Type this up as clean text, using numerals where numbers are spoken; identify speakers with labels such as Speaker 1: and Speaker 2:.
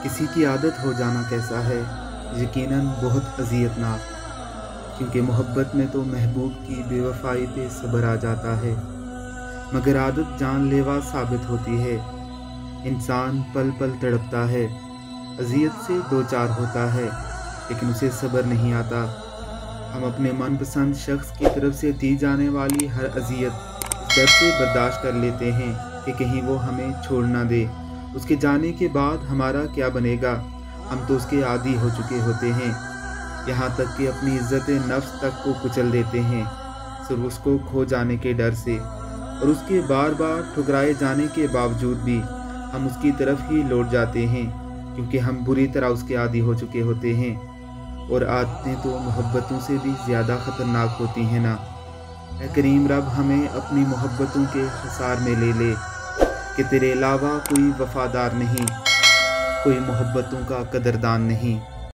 Speaker 1: کسی کی عادت ہو جانا کیسا ہے، یقیناً بہت اذیت ناک، کیونکہ محبت میں تو محبوب کی بے وفائی پہ صبر آ جاتا ہے، مگر عادت جان لیوا ثابت ہوتی ہے۔ انسان پل پل تڑپتا ہے، اذیت سے دو چار ہوتا ہے، لیکن اسے صبر نہیں آتا۔ ہم اپنے من پسند شخص کی طرف سے دی جانے والی ہر اذیت اس ڈر سے برداشت کر لیتے ہیں کہ کہیں وہ ہمیں چھوڑ نہ دے۔ اس کے جانے کے بعد ہمارا کیا بنے گا؟ ہم تو اس کے عادی ہو چکے ہوتے ہیں، یہاں تک کہ اپنی عزت نفس تک کو کچل دیتے ہیں صرف اس کو کھو جانے کے ڈر سے، اور اس کے بار بار ٹھکرائے جانے کے باوجود بھی ہم اس کی طرف ہی لوٹ جاتے ہیں، کیونکہ ہم بری طرح اس کے عادی ہو چکے ہوتے ہیں۔ اور عادتیں تو محبتوں سے بھی زیادہ خطرناک ہوتی ہیں نا۔ اے کریم رب، ہمیں اپنی محبتوں کے حصار میں لے لے کہ تیرے علاوہ کوئی وفادار نہیں، کوئی محبتوں کا قدردان نہیں۔